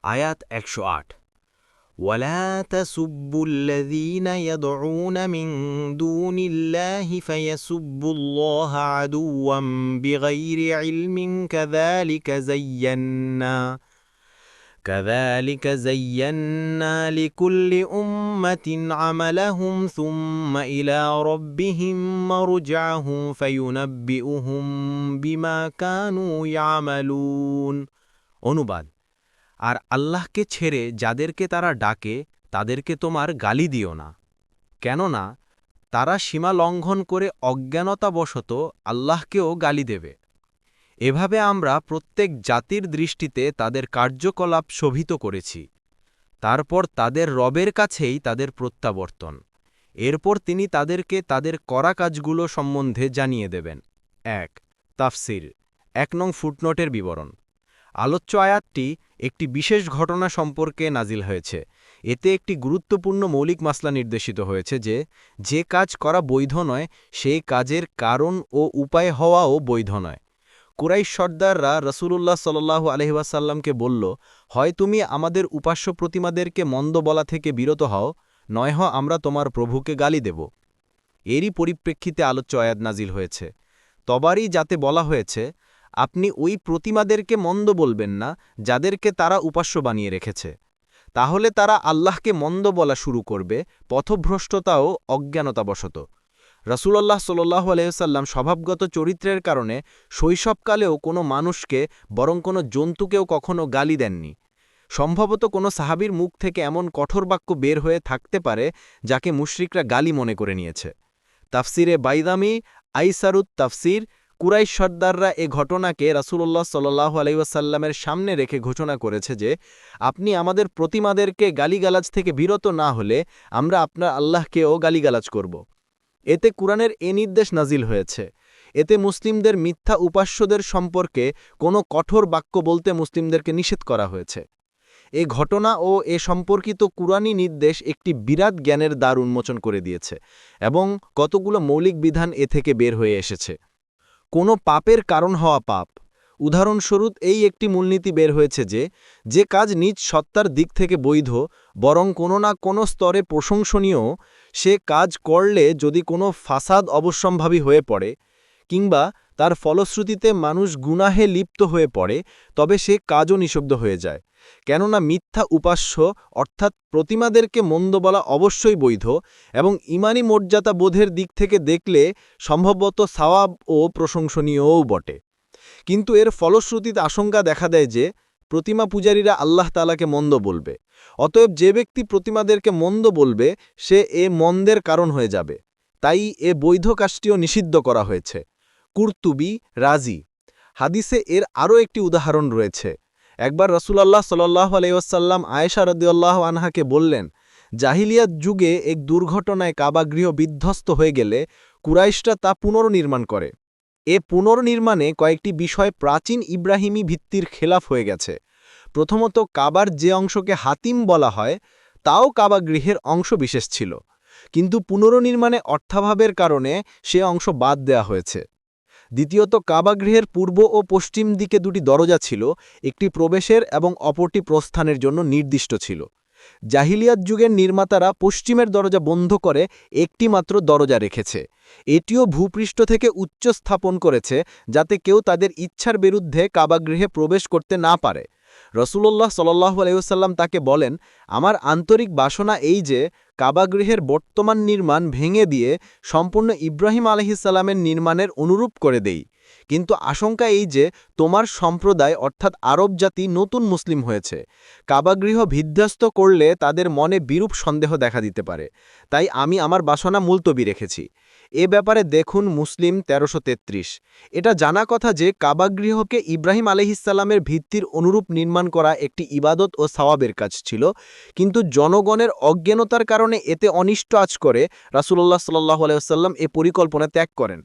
আয়াত ১০৮ ولا تسبوا الذين يدعون من دون الله فيسبوا الله عدوا بغير علم كذلك زينا لكل أمة عملهم ثم إلى ربهم مرجعهم فينبئهم بما كانوا يعملون অনুবাদ আর আল্লাহকে ছেড়ে যাদেরকে তারা ডাকে তাদেরকে তোমার গালি দিও না, কেননা তারা সীমা লঙ্ঘন করে অজ্ঞানতাবশত আল্লাহকেও গালি দেবে। এভাবে আমরা প্রত্যেক জাতির দৃষ্টিতে তাদের কার্যকলাপ শোভিত করেছি। তারপর তাদের রবের কাছেই তাদের প্রত্যাবর্তন। এরপর তিনি তাদেরকে তাদের করা কাজগুলো সম্বন্ধে জানিয়ে দেবেন। ১ তাফসির ১ নং ফুটনোটের বিবরণ। আলোচ্য আয়াতটি একটি বিশেষ ঘটনা সম্পর্কে নাজিল হয়েছে। এতে একটি গুরুত্বপূর্ণ মৌলিক মাসলা নির্দেশিত হয়েছে যে কাজ করা বৈধ নয় সেই কাজের কারণ ও উপায় হওয়াও বৈধ নয়। কুরাইশ সর্দাররা রাসূলুল্লাহ সাল্লাল্লাহু আলাইহি ওয়াসাল্লামকে বলল, হয় তুমি আমাদের উপাস্য প্রতিমাদেরকে মন্দ বলা থেকে বিরত হও, নয়হ আমরা তোমার প্রভুকে গালি দেব। এরই পরিপ্রেক্ষিতে আলোচ্য আয়াত নাজিল হয়েছে। তবারই যাতে বলা হয়েছে, আপনি ওই প্রতিমাদেরকে মন্দ বলবেন না যাদেরকে তারা উপাস্য বানিয়ে রেখেছে। তাহলে তারা আল্লাহকে মন্দ বলা শুরু করবে, পথভ্রষ্টতা ও অজ্ঞানতাবশত। রাসূলুল্লাহ সাল্লাল্লাহু আলাইহি ওয়াসাল্লাম স্বভাবগত চরিত্রের কারণে শৈশবকালেও কোনো মানুষকে বরং কোনো জন্তুকেও কখনো গালি দেননি। সম্ভবত কোনো সাহাবীর মুখ থেকে এমন কঠোর বাক্য বের হয়ে থাকতে পারে যাকে মুশরিকরা গালি মনে করে নিয়েছে। তাফসিরে বাইদামি আইসারুত তাফসির কুরাইশ সর্দাররা এ ঘটনাকে রাসূলুল্লাহ সাল্লাল্লাহু আলাইহি ওয়াসাল্লামের সামনে রেখে ঘোষণা করেছে যে, আপনি আমাদের প্রতিমাদেরকে গালিগালাজ থেকে বিরত না হলে আমরা আপনার আল্লাহকেও গালিগালাজ করব। এতে কুরআনের এ নির্দেশ নাজিল হয়েছে। এতে মুসলিমদের মিথ্যা উপাস্যদের সম্পর্কে কোনো কঠোর বাক্য বলতে মুসলিমদেরকে নিষেধ করা হয়েছে। এ ঘটনা ও এ সম্পর্কিত কুরআনী নির্দেশ একটি বিরাট জ্ঞানের দ্বার উন্মোচন করে দিয়েছে এবং কতগুলো মৌলিক বিধান এ থেকে বের হয়ে এসেছে। কোনো পাপের কারণ হওয়া পাপ। উদাহরণস্বরূপ এই একটি মূলনীতি বের হয়েছে যে কাজ নিজ সত্তার দিক থেকে বৈধ বরং কোনো না কোনো স্তরে প্রশংসনীয়, সে কাজ করলে যদি কোনো ফাসাদ অবশ্যম্ভাবী হয়ে পড়ে কিংবা তার ফলশ্রুতিতে মানুষ গুনাহে লিপ্ত হয়ে পড়ে, তবে সে কাজও নিষিদ্ধ হয়ে যায়। কেননা মিথ্যা উপাস্য অর্থাৎ প্রতিমাদেরকে মন্দ বলা অবশ্যই বৈধ এবং ঈমানী মর্যাদা বোধের দিক থেকে দেখলে সম্ভবত সওয়াব ও প্রশংসনীয়ও বটে। কিন্তু এর ফলশ্রুতিতে আশঙ্কা দেখা দেয় যে প্রতিমা পূজারীরা আল্লাহ তাআলাকে মন্দ বলবে। অতএব যে ব্যক্তি প্রতিমাদেরকে মন্দ বলবে সে এ মন্দের কারণ হয়ে যাবে। তাই এ বৈধ কাজটিও নিষিদ্ধ করা হয়েছে। কুরতুবী রাজি। হাদিসে এর আরও একটি উদাহরণ রয়েছে। একবার রাসূলুল্লাহ সাল্লাল্লাহু আলাইহি ওয়াসাল্লাম আয়েশা রাদিয়াল্লাহু আনহাকে বললেন, জাহিলিয়াত যুগে এক দুর্ঘটনায় কাবা গৃহ বিধ্বস্ত হয়ে গেলে কুরাইশরা তা পুনর্নির্মাণ করে। এ পুনর্নির্মাণে কয়েকটি বিষয় প্রাচীন ইব্রাহিমী ভিত্তির খেলাফ হয়ে গেছে। প্রথমত, কাবার যে অংশকে হাতিম বলা হয় তাও কাবা গৃহের অংশ বিশেষ ছিল, কিন্তু পুনর্নির্মাণে অর্থাভাবের কারণে সে অংশ বাদ দেয়া হয়েছে। দ্বিতীয়ত, কাবা গৃহের পূর্ব ও পশ্চিম দিকে দুটি দরজা ছিল, একটি প্রবেশের এবং অপরটি প্রস্থানের জন্য নির্দিষ্ট ছিল। জাহিলিয়াত যুগের নির্মাতারা পশ্চিমের দরজা বন্ধ করে একটি মাত্র দরজা রেখেছে। এটিও ভূপৃষ্ঠ থেকে উচ্চ স্থাপন করেছে যাতে কেউ তাদের ইচ্ছার বিরুদ্ধে কাবাগৃহে প্রবেশ করতে না পারে। রাসূলুল্লাহ সাল্লাল্লাহু আলাইহি ওয়াসাল্লাম তাকে বলেন, আমার আন্তরিক বাসনা এই যে কাবাগৃহের বর্তমান নির্মাণ ভেঙে দিয়ে সম্পূর্ণ ইব্রাহিম আলাইহিস সালামের নির্মাণের অনুরূপ করে দেই। কিন্তু আশঙ্কা এই যে তোমার সম্প্রদায় অর্থাৎ আরব জাতি নতুন মুসলিম হয়েছে। কাবাগৃহ বিধ্বস্ত করলে তাদের মনে বিরূপ সন্দেহ দেখা দিতে পারে। তাই আমি আমার বাসনা মুলতবি রেখেছি। এ ব্যাপারে দেখুন মুসলিম ১৩৩৩। এটা জানা কথা যে কাবাগৃহকে ইব্রাহিম আলাইহিস সালামের ভিত্তির অনুরূপ নির্মাণ করা একটি ইবাদত ও সওয়াবের কাজ ছিল, কিন্তু জনগণের অজ্ঞানতার কারণে এতে অনিষ্ট আজ করে রাসূলুল্লাহ সাল্লাল্লাহু আলাইহি ওয়াসাল্লাম এ পরিকল্পনা ত্যাগ করেন।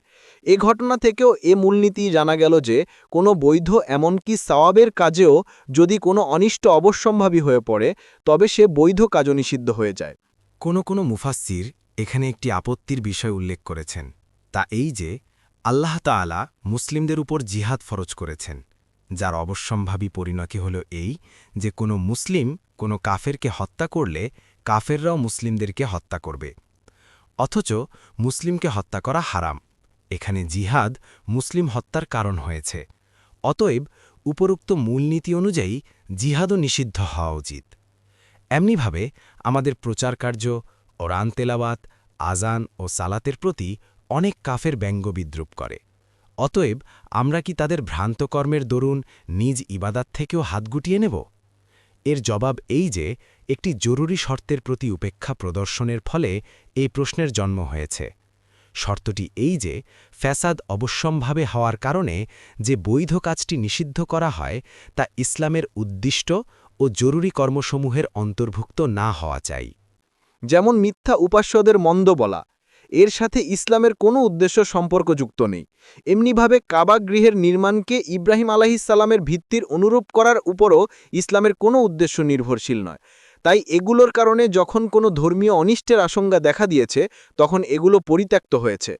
এ ঘটনা থেকেও এ মূলনীতি জানা গেল যে কোনো বৈধ এমনকি সওয়াবের কাজেও যদি কোনো অনিষ্ট অবশ্যম্ভাবী হয়ে পড়ে তবে সে বৈধ কাজও নিষিদ্ধ হয়ে যায়। কোনো মুফাসসির এখানে একটি আপত্তির বিষয় উল্লেখ করেছেন, তা এই যে আল্লাহ তাআলা মুসলিমদের উপর জিহাদ ফরজ করেছেন। যার অবশ্যম্ভাবী পরিণতি হল এই যে কোনো মুসলিম কোনো কাফেরকে হত্যা করলে কাফেররাও মুসলিমদেরকে হত্যা করবে। অথচ মুসলিমকে হত্যা করা হারাম। এখানে জিহাদ মুসলিম হত্যার কারণ হয়েছে। অতএব উপরোক্ত মূলনীতি অনুযায়ী জিহাদও নিষিদ্ধ হওয়া উচিত। এমনিভাবে আমাদের প্রচারকার্য, কোরআন তেলাওয়াত, আজান ও সালাতের প্রতি অনেক কাফের ব্যঙ্গ বিদ্রুপ করে। অতএব আমরা কি তাদের ভ্রান্ত কর্মের দরুন নিজ ইবাদাত থেকেও হাত গুটিয়ে নেব? এর জবাব এই যে একটি জরুরি শর্তের প্রতি উপেক্ষা প্রদর্শনের ফলে এই প্রশ্নের জন্ম হয়েছে। শর্তটি এই যে ফ্যাসাদ অবশ্যম্ভাবে হওয়ার কারণে যে বৈধ কাজটি নিষিদ্ধ করা হয় তা ইসলামের উদ্দিষ্ট ও জরুরি কর্মসমূহের অন্তর্ভুক্ত না হওয়া চাই। যেমন মিথ্যা উপাস্যদের মন্দ বলা, এর সাথে ইসলামের কোনো উদ্দেশ্য সম্পর্কযুক্ত নেই। এমনিভাবে কাবা গৃহের নির্মাণকে ইব্রাহিম আলাইহিসসালামের ভিত্তির অনুরূপ করার উপরও ইসলামের কোনো উদ্দেশ্য নির্ভরশীল নয়। তাই এগুলোর কারণে যখন কোনো ধর্মীয় অনিষ্টের আশঙ্কা দেখা দিয়েছে তখন এগুলো পরিত্যক্ত হয়েছে।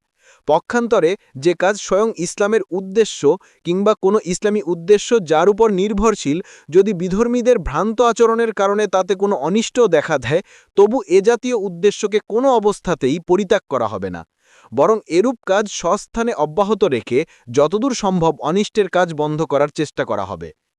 পক্ষান্তরে যে কাজ স্বয়ং ইসলামের উদ্দেশ্য কিংবা কোনো ইসলামী উদ্দেশ্য যার উপর নির্ভরশীল, যদি বিধর্মীদের ভ্রান্ত আচরণের কারণে তাতে কোনো অনিষ্ট দেখা দেয়, তবু এ জাতীয় উদ্দেশ্যকে কোনো অবস্থাতেই পরিত্যাগ করা হবে না, বরং এরূপ কাজ স্বস্থানে অব্যাহত রেখে যতদূর সম্ভব অনিষ্টের কাজ বন্ধ করার চেষ্টা করা হবে।